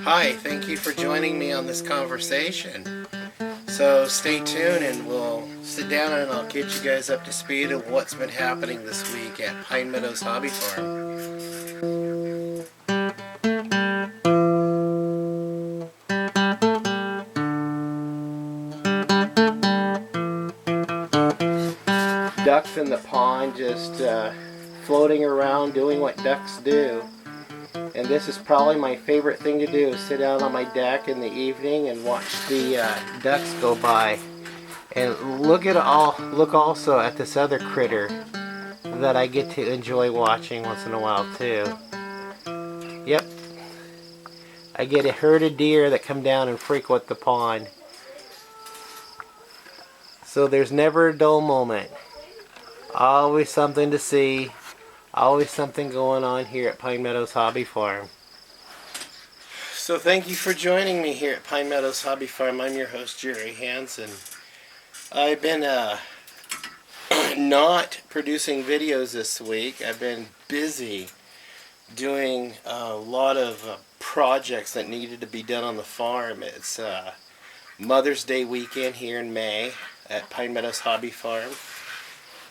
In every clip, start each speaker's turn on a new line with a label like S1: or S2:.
S1: Hi, thank you for joining me on this conversation. So stay tuned and we'll sit down and I'll get you guys up to speed of what's been happening this week at Pine Meadows Hobby Farm. Ducks in the pond just floating around doing what ducks do. And this is probably my favorite thing to do, sit out on my deck in the evening and watch the ducks go by. And look also at this other critter that I get to enjoy watching once in a while too. Yep, I get a herd of deer that come down and frequent the pond. So there's never a dull moment. Always something to see. Always something going on here at Pine Meadows Hobby Farm. So thank you for joining me here at Pine Meadows Hobby Farm. I'm your host, Jerry Hansen. I've been not producing videos this week. I've been busy doing a lot of projects that needed to be done on the farm. It's Mother's Day weekend here in May at Pine Meadows Hobby Farm.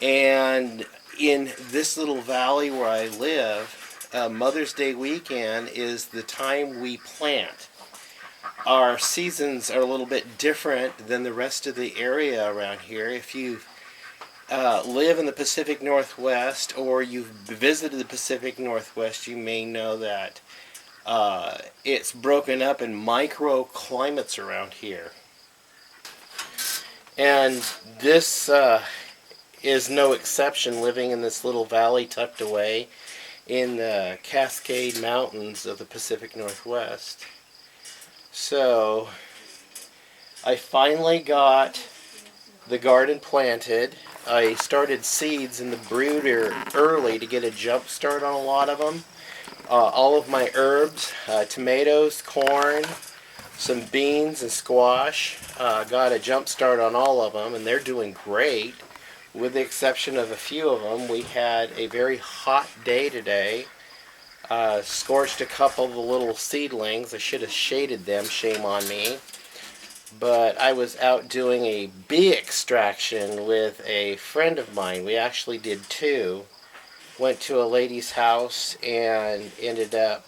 S1: And in this little valley where I live, Mother's Day weekend is the time we plant. Our seasons are a little bit different than the rest of the area around here. If you live in the Pacific Northwest or you've visited the Pacific Northwest, you may know that it's broken up in microclimates around here. And this is no exception, living in this little valley tucked away in the Cascade Mountains of the Pacific Northwest. So I finally got the garden planted. I started seeds in the brooder early to get a jump start on a lot of them. All of my herbs, tomatoes, corn, some beans and squash, got a jump start on all of them, and they're doing great. With the exception of a few of them, we had a very hot day today. Scorched a couple of the little seedlings. I should have shaded them, shame on me. But I was out doing a bee extraction with a friend of mine. We actually did two. Went to a lady's house and ended up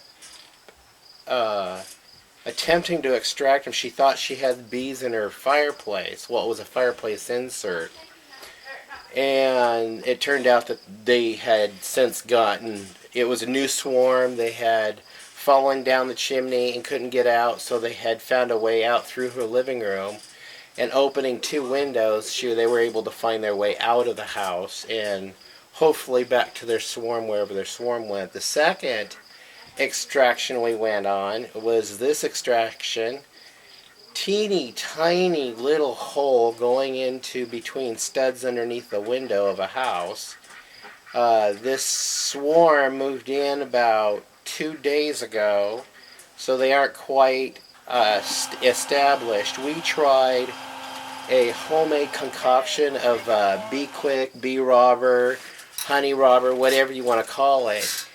S1: attempting to extract them. She thought she had bees in her fireplace. Well, it was a fireplace insert. And it turned out that they had since gotten, it was a new swarm. They had fallen down the chimney and couldn't get out, so they had found a way out through her living room. And opening two windows, they were able to find their way out of the house and hopefully back to their swarm, wherever their swarm went. The second extraction we went on was this extraction. Teeny tiny little hole going into between studs underneath the window of a house. This swarm moved in about 2 days ago, so they aren't quite established. We tried a homemade concoction of bee quick, bee robber, honey robber, whatever you want to call it,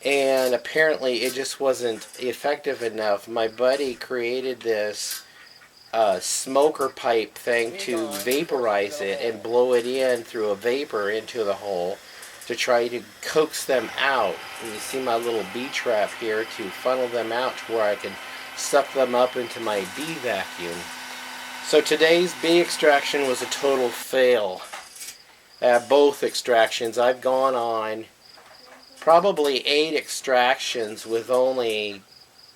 S1: and apparently it just wasn't effective enough. My buddy created this smoker pipe thing to vaporize it and blow it in through a vapor into the hole to try to coax them out. And you see my little bee trap here to funnel them out to where I can suck them up into my bee vacuum. So today's bee extraction was a total fail. Both extractions. I've gone on probably 8 extractions with only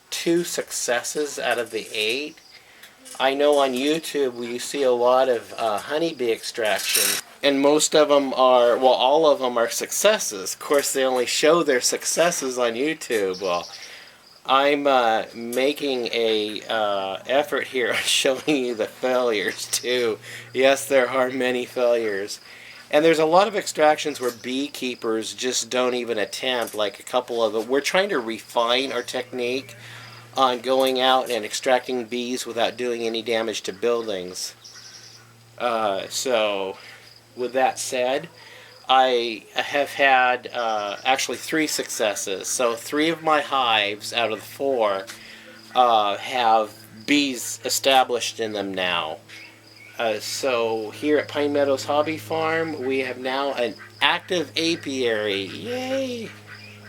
S1: 2 successes out of the 8. I know on YouTube you see a lot of honeybee extraction, and most of them are, well, all of them are successes. Of course, they only show their successes on YouTube. Well, I'm making a effort here on showing you the failures too. Yes, there are many failures. And there's a lot of extractions where beekeepers just don't even attempt, like a couple of them. We're trying to refine our technique on going out and extracting bees without doing any damage to buildings. So, with that said, I have had actually 3 successes. So 3 of my hives out of the 4 have bees established in them now. So here at Pine Meadows Hobby Farm, we have now an active apiary. Yay!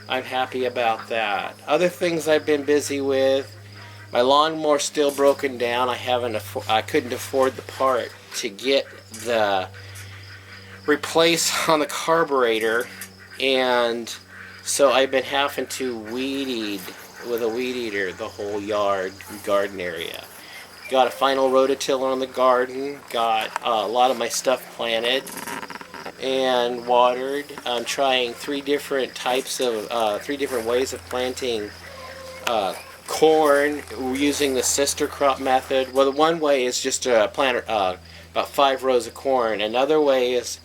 S1: I'm happy about that. Other things I've been busy with, my lawnmower's still broken down. I couldn't afford the part to get the replace on the carburetor, and so I've been having to weed eat with a weed eater the whole garden area. Got a final rototiller on the garden, got a lot of my stuff planted and watered. I'm trying three different ways of planting corn using the sister crop method. Well, the one way is just to plant about 5 rows of corn. Another way is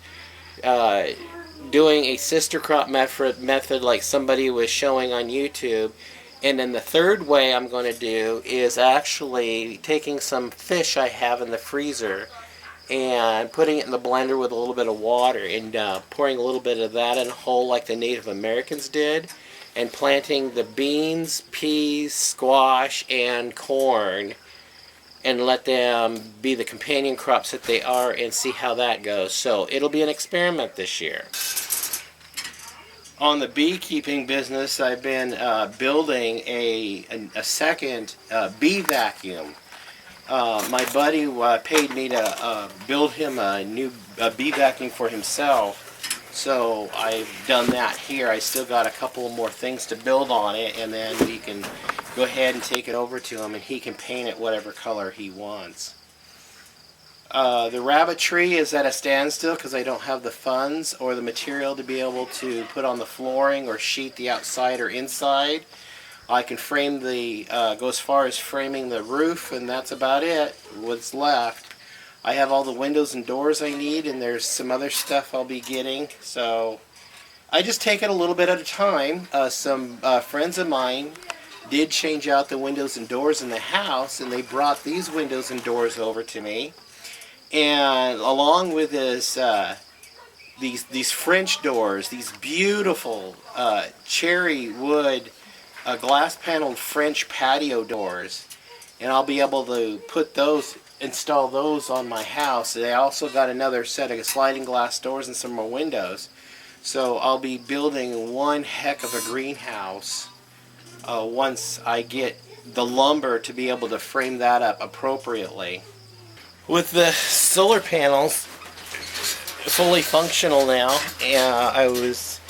S1: doing a sister crop method like somebody was showing on YouTube. And then the third way I'm going to do is actually taking some fish I have in the freezer and putting it in the blender with a little bit of water and pouring a little bit of that in a hole like the Native Americans did, and planting the beans, peas, squash, and corn, and let them be the companion crops that they are and see how that goes. So it'll be an experiment this year. On the beekeeping business, I've been building a second bee vacuum. My buddy paid me to build him a new bee vacuum for himself, so I've done that here. I still got a couple more things to build on it, and then we can go ahead and take it over to him, and he can paint it whatever color he wants. The rabbit tree is at a standstill because I don't have the funds or the material to be able to put on the flooring or sheet the outside or inside. I can frame go as far as framing the roof, and that's about it, what's left. I have all the windows and doors I need, and there's some other stuff I'll be getting. So I just take it a little bit at a time. Some friends of mine did change out the windows and doors in the house, and they brought these windows and doors over to me. And along with this, these French doors, these beautiful cherry wood glass paneled French patio doors, and I'll be able to install those on my house. I also got another set of sliding glass doors and some more windows. So I'll be building one heck of a greenhouse once I get the lumber to be able to frame that up appropriately. With the solar panels fully functional now, I was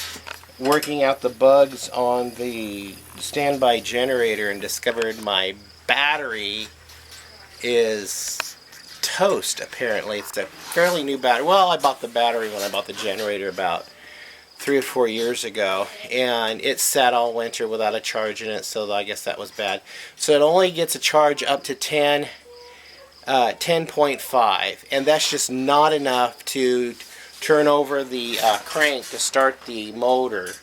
S1: working out the bugs on the standby generator and discovered my battery is toast, apparently. It's a fairly new battery. Well, I bought the battery when I bought the generator about 3 or 4 years ago, and it sat all winter without a charge in it, so I guess that was bad. So it only gets a charge up to 10.5, and that's just not enough to turn over the crank to start the motor.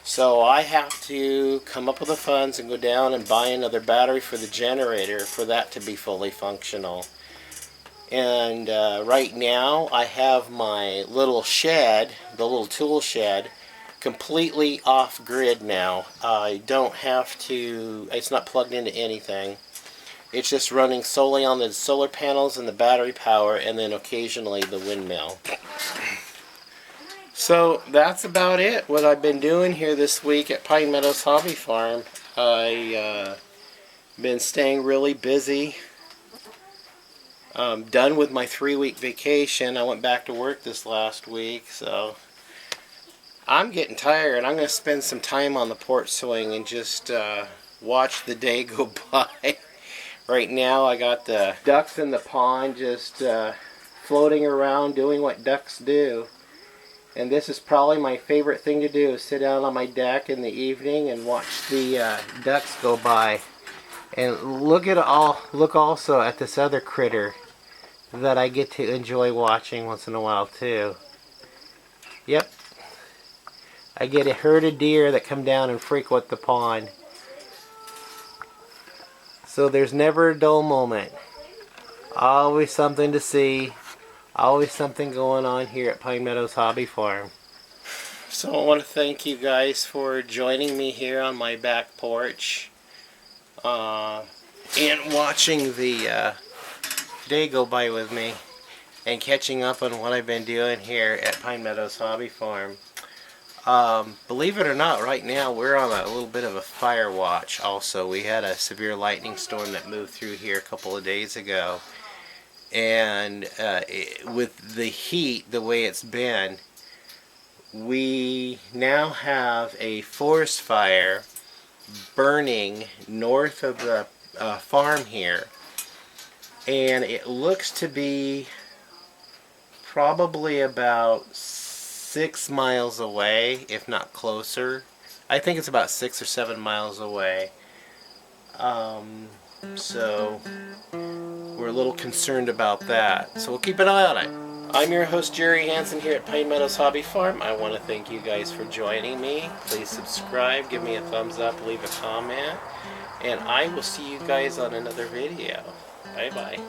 S1: So I have to come up with the funds and go down and buy another battery for the generator for that to be fully functional. And right now I have my little shed, the little tool shed, completely off grid now. I don't have to, it's not plugged into anything. It's just running solely on the solar panels and the battery power, and then occasionally the windmill. So that's about it, what I've been doing here this week at Pine Meadows Hobby Farm. I've been staying really busy. Done with my 3-week vacation. I went back to work this last week, so I'm getting tired. I'm going to spend some time on the porch swing and just watch the day go by. Right now I got the ducks in the pond just floating around doing what ducks do. And this is probably my favorite thing to do, is sit down on my deck in the evening and watch the ducks go by. And look also at this other critter that I get to enjoy watching once in a while too. Yep. I get a herd of deer that come down and frequent the pond. So there's never a dull moment. Always something to see. Always something going on here at Pine Meadows Hobby Farm. So I want to thank you guys for joining me here on my back porch. and watching the day go by with me and catching up on what I've been doing here at Pine Meadows Hobby Farm. Believe it or not, right now we're on a little bit of a fire watch also. We had a severe lightning storm that moved through here a couple of days ago. And with the heat, the way it's been, we now have a forest fire burning north of the farm here. And it looks to be probably about 6 miles away, if not closer. I think it's about 6 or 7 miles away. So we're a little concerned about that. So we'll keep an eye on it. I'm your host, Jerry Hansen, here at Pine Meadows Hobby Farm. I want to thank you guys for joining me. Please subscribe, give me a thumbs up, leave a comment, and I will see you guys on another video. Bye-bye.